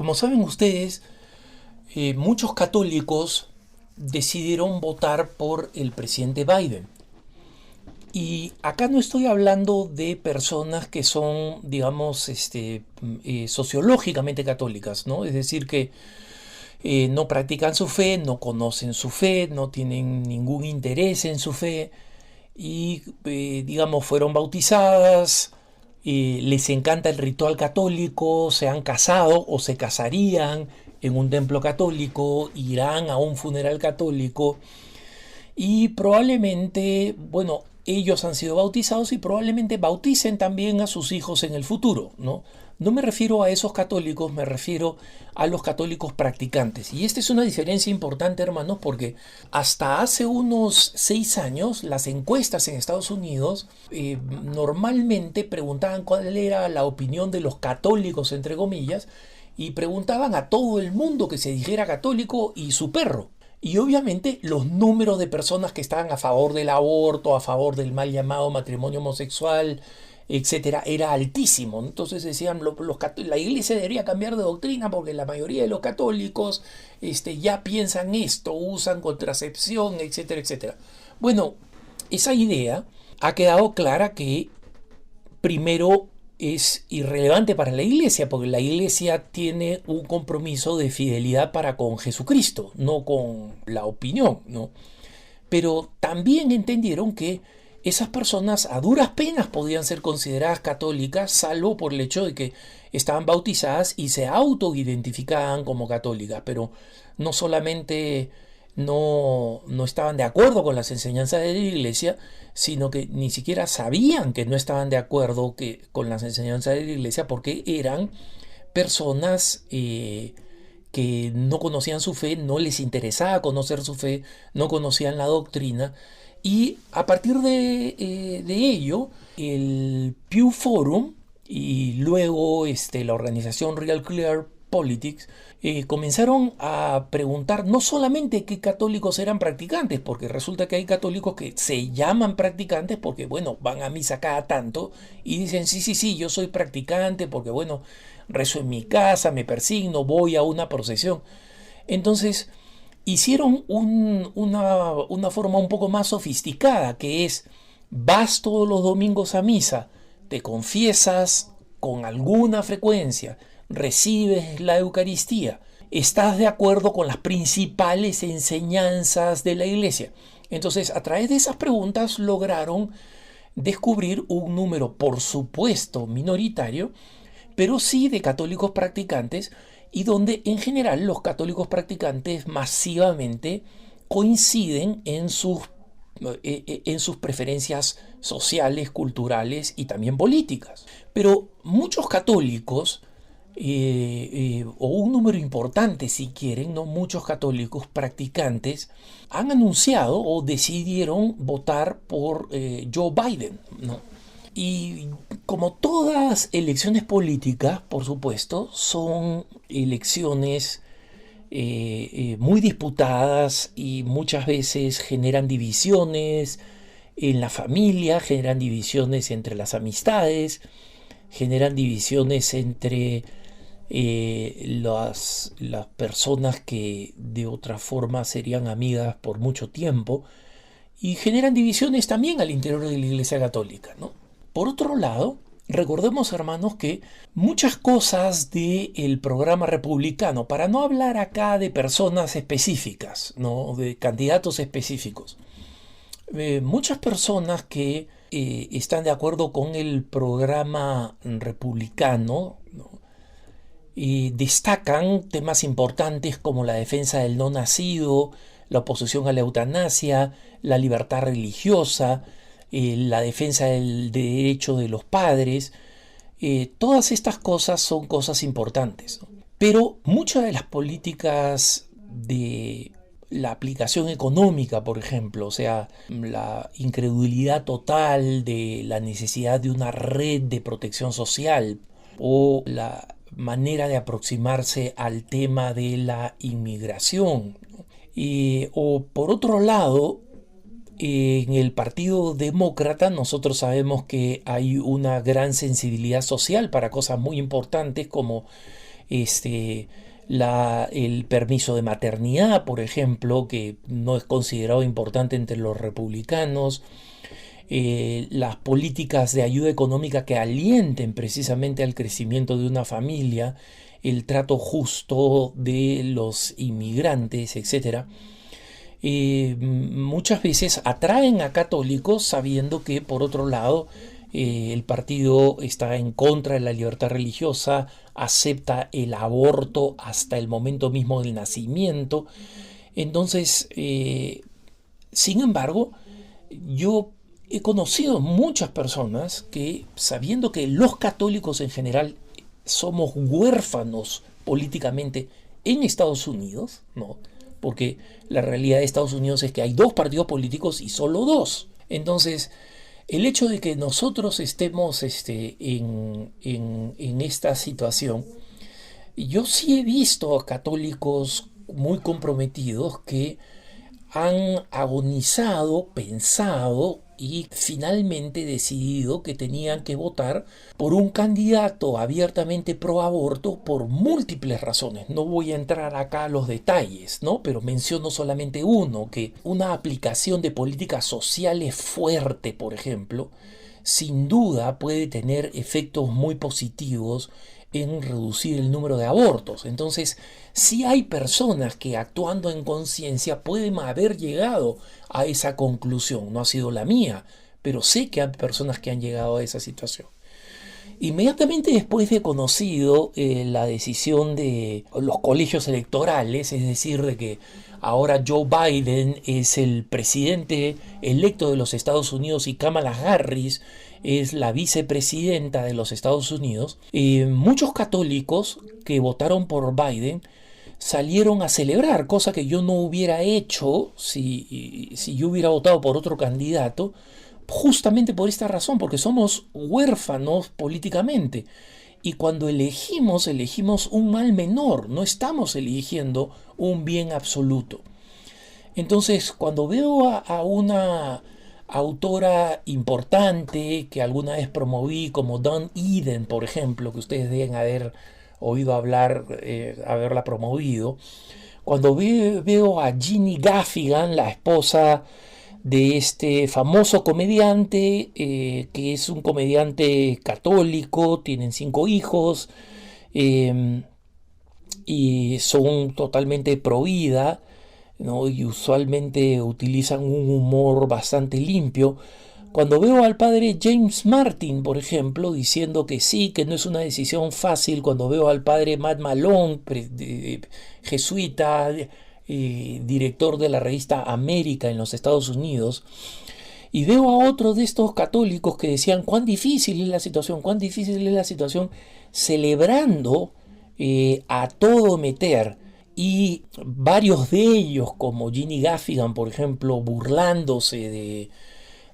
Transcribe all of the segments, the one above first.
Como saben ustedes, muchos católicos decidieron votar por el presidente Biden. Y acá no estoy hablando de personas que son, digamos, sociológicamente católicas, ¿no? Es decir, que no practican su fe, no conocen su fe, no tienen ningún interés en su fe y, digamos, fueron bautizadas, les encanta el ritual católico, se han casado o se casarían en un templo católico, irán a un funeral católico y probablemente, bueno, ellos han sido bautizados y probablemente bauticen también a sus hijos en el futuro, ¿no? No me refiero a esos católicos, me refiero a los católicos practicantes. Y esta es una diferencia importante, hermanos, porque hasta hace unos 6 años las encuestas en Estados Unidos normalmente preguntaban cuál era la opinión de los católicos, entre comillas, y preguntaban a todo el mundo que se dijera católico y su perro. Y obviamente los números de personas que estaban a favor del aborto, a favor del mal llamado matrimonio homosexual, etcétera, era altísimo. Entonces decían, la iglesia debería cambiar de doctrina porque la mayoría de los católicos ya piensan esto, usan contracepción, etcétera, etcétera. Bueno, esa idea ha quedado clara que primero es irrelevante para la iglesia, porque la iglesia tiene un compromiso de fidelidad para con Jesucristo, no con la opinión, ¿no? Pero también entendieron que esas personas a duras penas podían ser consideradas católicas, salvo por el hecho de que estaban bautizadas y se autoidentificaban como católicas, pero no solamente no estaban de acuerdo con las enseñanzas de la iglesia, sino que ni siquiera sabían que no estaban de acuerdo con las enseñanzas de la iglesia porque eran personas que no conocían su fe, no les interesaba conocer su fe, no conocían la doctrina. Y a partir de ello, el Pew Forum y luego la organización Real Clear Politics comenzaron a preguntar no solamente qué católicos eran practicantes, porque resulta que hay católicos que se llaman practicantes porque, bueno, van a misa cada tanto y dicen, sí, sí, sí, yo soy practicante porque, bueno, rezo en mi casa, me persigno, voy a una procesión. Entonces, hicieron una forma un poco más sofisticada, que es, vas todos los domingos a misa, te confiesas con alguna frecuencia, recibes la Eucaristía, estás de acuerdo con las principales enseñanzas de la iglesia. Entonces, a través de esas preguntas lograron descubrir un número, por supuesto, minoritario, pero sí de católicos practicantes, y donde en general los católicos practicantes masivamente coinciden en sus preferencias sociales, culturales y también políticas. Pero muchos católicos, o un número importante si quieren, ¿no? Muchos católicos practicantes han anunciado o decidieron votar por Joe Biden, ¿no? Y como todas elecciones políticas, por supuesto, son elecciones muy disputadas y muchas veces generan divisiones en la familia, generan divisiones entre las amistades, generan divisiones entre las personas que de otra forma serían amigas por mucho tiempo y generan divisiones también al interior de la Iglesia Católica, ¿no? Por otro lado, recordemos, hermanos, que muchas cosas del programa republicano, para no hablar acá de personas específicas, ¿no? De candidatos específicos, muchas personas que están de acuerdo con el programa republicano, ¿no? Destacan temas importantes como la defensa del no nacido, la oposición a la eutanasia, la libertad religiosa, la defensa del derecho de los padres. Todas estas cosas son cosas importantes, ¿no? Pero muchas de las políticas de la aplicación económica, por ejemplo, o sea, la incredulidad total de la necesidad de una red de protección social o la manera de aproximarse al tema de la inmigración, ¿no? O por otro lado, en el Partido Demócrata nosotros sabemos que hay una gran sensibilidad social para cosas muy importantes como el permiso de maternidad, por ejemplo, que no es considerado importante entre los republicanos, las políticas de ayuda económica que alienten precisamente al crecimiento de una familia, el trato justo de los inmigrantes, etcétera. Muchas veces atraen a católicos sabiendo que por otro lado el partido está en contra de la libertad religiosa, acepta el aborto hasta el momento mismo del nacimiento. Entonces, sin embargo, yo he conocido muchas personas que, sabiendo que los católicos en general somos huérfanos políticamente en Estados Unidos, ¿no? Porque la realidad de Estados Unidos es que hay dos partidos políticos y solo dos. Entonces, el hecho de que nosotros estemos en esta situación, yo sí he visto a católicos muy comprometidos que han agonizado, pensado y finalmente decidido que tenían que votar por un candidato abiertamente pro aborto por múltiples razones. No voy a entrar acá a los detalles, ¿no? Pero menciono solamente uno, que una aplicación de políticas sociales fuerte, por ejemplo, sin duda puede tener efectos muy positivos en reducir el número de abortos. Entonces, sí hay personas que actuando en conciencia pueden haber llegado a esa conclusión. No ha sido la mía, pero sé que hay personas que han llegado a esa situación. Inmediatamente después de conocido la decisión de los colegios electorales, es decir, de que ahora Joe Biden es el presidente electo de los Estados Unidos y Kamala Harris es la vicepresidenta de los Estados Unidos, muchos católicos que votaron por Biden salieron a celebrar, cosa que yo no hubiera hecho si yo hubiera votado por otro candidato, justamente por esta razón, porque somos huérfanos políticamente. Y cuando elegimos un mal menor, no estamos eligiendo un bien absoluto. Entonces, cuando veo a una autora importante que alguna vez promoví, como Dawn Eden, por ejemplo, que ustedes deben haber oído hablar, haberla promovido, cuando veo a Jeannie Gaffigan, la esposa de este famoso comediante, que es un comediante católico, tienen 5 hijos, y son totalmente pro vida, ¿no? Y usualmente utilizan un humor bastante limpio. Cuando veo al padre James Martin, por ejemplo, diciendo que sí, que no es una decisión fácil, cuando veo al padre Matt Malone, jesuita, director de la revista América en los Estados Unidos, y veo a otro de estos católicos que decían cuán difícil es la situación, celebrando a todo meter, y varios de ellos, como Jeannie Gaffigan, por ejemplo, burlándose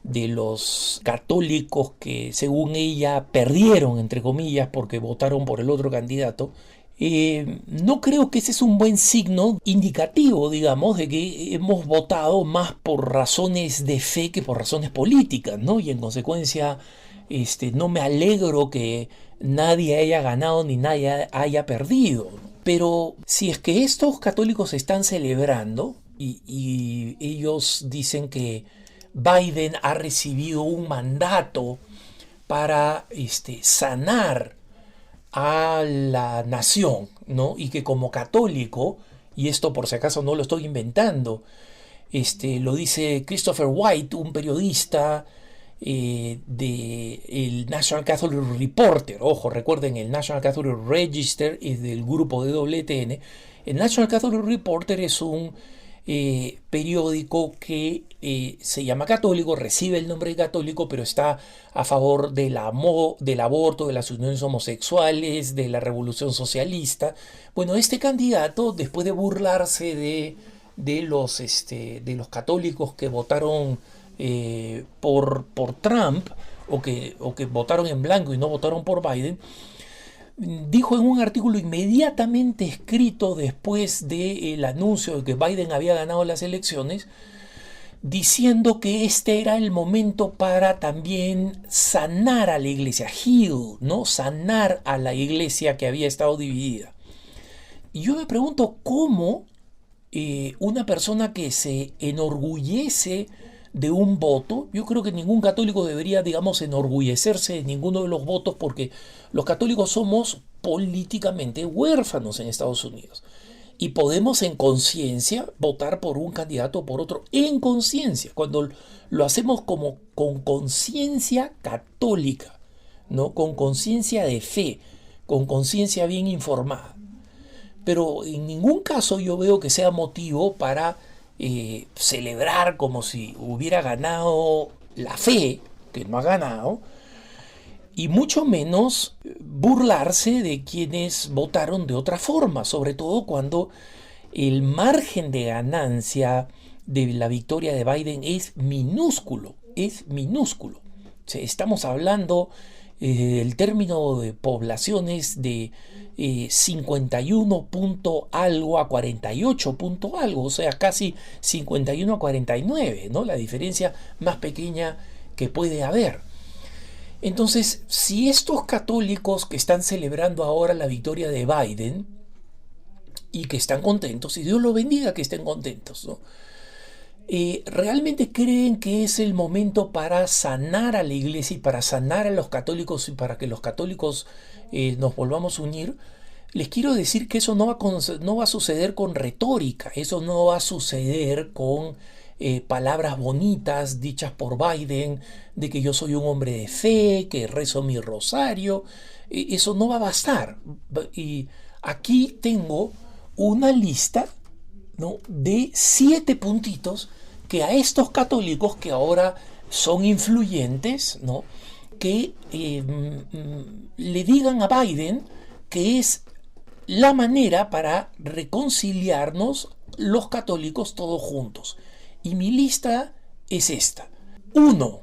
de los católicos que, según ella, perdieron, entre comillas, porque votaron por el otro candidato. No creo que ese es un buen signo indicativo, digamos, de que hemos votado más por razones de fe que por razones políticas, ¿no? Y en consecuencia, no me alegro que nadie haya ganado ni nadie haya perdido. Pero si es que estos católicos están celebrando y ellos dicen que Biden ha recibido un mandato para sanar a la nación, ¿no? Y que como católico, y esto por si acaso no lo estoy inventando, lo dice Christopher White, un periodista de el National Catholic Reporter. Ojo, recuerden, el National Catholic Register es del grupo de WTN. El National Catholic Reporter es un periódico que se llama católico, recibe el nombre de católico, pero está a favor del aborto, de las uniones homosexuales, de la revolución socialista. Bueno, este candidato, después de burlarse de los católicos que votaron por Trump, o que votaron en blanco y no votaron por Biden, dijo en un artículo inmediatamente escrito después del anuncio de que Biden había ganado las elecciones, diciendo que este era el momento para también sanar a la iglesia, heal, ¿no? Sanar a la iglesia que había estado dividida. Y yo me pregunto cómo una persona que se enorgullece de un voto, yo creo que ningún católico debería, digamos, enorgullecerse de ninguno de los votos porque los católicos somos políticamente huérfanos en Estados Unidos. Y podemos en conciencia votar por un candidato o por otro, en conciencia, cuando lo hacemos como con conciencia católica, ¿no? Con conciencia de fe, con conciencia bien informada. Pero en ningún caso yo veo que sea motivo para celebrar como si hubiera ganado la fe, que no ha ganado, y mucho menos burlarse de quienes votaron de otra forma, sobre todo cuando el margen de ganancia de la victoria de Biden es minúsculo, es minúsculo. O sea, estamos hablando del término de poblaciones de 51 punto algo a 48 punto algo, o sea, casi 51 a 49, ¿no? La diferencia más pequeña que puede haber. Entonces, si estos católicos que están celebrando ahora la victoria de Biden y que están contentos, y Dios los bendiga que estén contentos, ¿no? ¿Realmente creen que es el momento para sanar a la iglesia y para sanar a los católicos y para que los católicos nos volvamos a unir? Les quiero decir que eso no va a suceder con retórica, eso no va a suceder con palabras bonitas dichas por Biden, de que yo soy un hombre de fe, que rezo mi rosario. Eso no va a bastar. Y aquí tengo una lista, ¿no?, de 7 puntitos que a estos católicos que ahora son influyentes, ¿no?, que le digan a Biden que es la manera para reconciliarnos los católicos todos juntos. Y mi lista es esta. 1.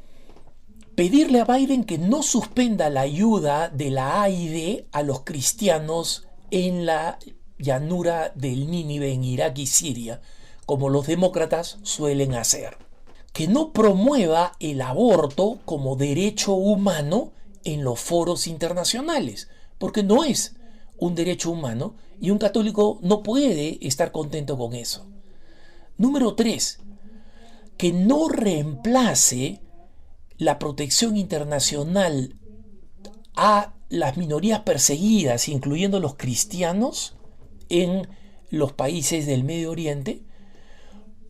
Pedirle a Biden que no suspenda la ayuda de la AID a los cristianos en la llanura del Nínive en Irak y Siria, como los demócratas suelen hacer. Que no promueva el aborto como derecho humano en los foros internacionales, porque no es un derecho humano y un católico no puede estar contento con eso. Número 3. Que no reemplace la protección internacional a las minorías perseguidas, incluyendo los cristianos en los países del Medio Oriente,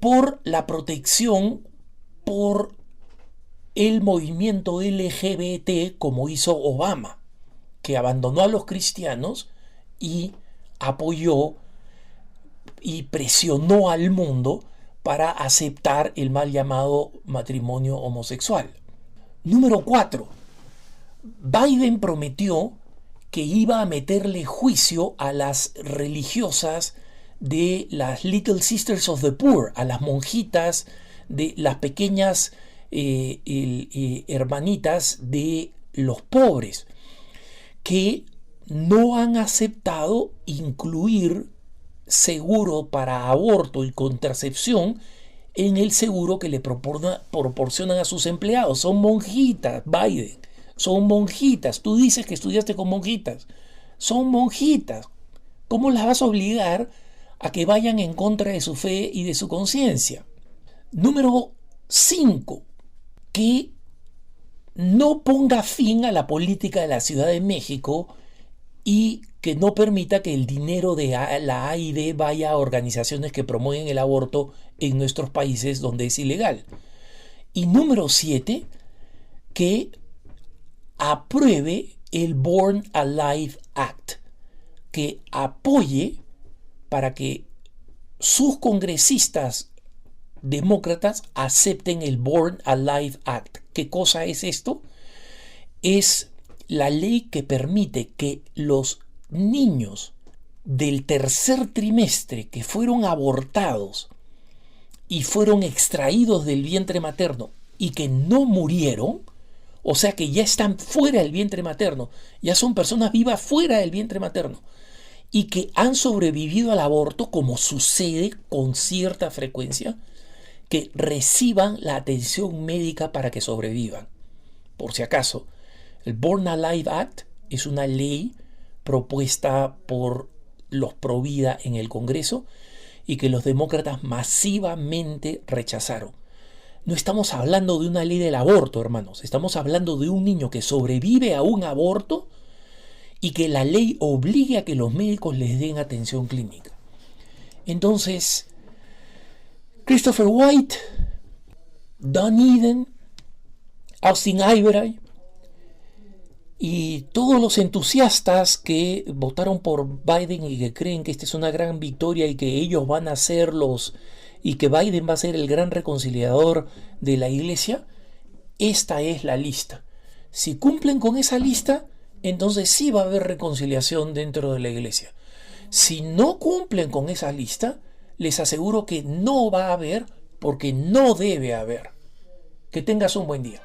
por la protección por el movimiento LGBT, como hizo Obama, que abandonó a los cristianos y apoyó y presionó al mundo para aceptar el mal llamado matrimonio homosexual. Número 4. Biden prometió que iba a meterle juicio a las religiosas de las Little Sisters of the Poor, a las monjitas de las pequeñas hermanitas de los pobres, que no han aceptado incluir seguro para aborto y contracepción en el seguro que le proporcionan a sus empleados. Son monjitas, Biden, son monjitas. Tú dices que estudiaste con monjitas, son monjitas. ¿Cómo las vas a obligar a que vayan en contra de su fe y de su conciencia? Número 5. Que no ponga fin a la política de la Ciudad de México y que no permita que el dinero de la AID vaya a organizaciones que promueven el aborto en nuestros países donde es ilegal. Y número 7, que apruebe el Born Alive Act, que apoye para que sus congresistas demócratas acepten el Born Alive Act. ¿Qué cosa es esto? Es la ley que permite que los niños del tercer trimestre que fueron abortados y fueron extraídos del vientre materno y que no murieron, o sea que ya están fuera del vientre materno, ya son personas vivas fuera del vientre materno y que han sobrevivido al aborto, como sucede con cierta frecuencia, que reciban la atención médica para que sobrevivan. Por si acaso, el Born Alive Act es una ley propuesta por los pro vida en el Congreso y que los demócratas masivamente rechazaron. No estamos hablando de una ley del aborto, hermanos. Estamos hablando de un niño que sobrevive a un aborto y que la ley obligue a que los médicos les den atención clínica. Entonces, Christopher White, Don Eden, Austin Ivory y todos los entusiastas que votaron por Biden y que creen que esta es una gran victoria y que ellos van a ser y que Biden va a ser el gran reconciliador de la iglesia, esta es la lista. Si cumplen con esa lista, entonces sí va a haber reconciliación dentro de la iglesia. Si no cumplen con esa lista, les aseguro que no va a haber, porque no debe haber. Que tengas un buen día.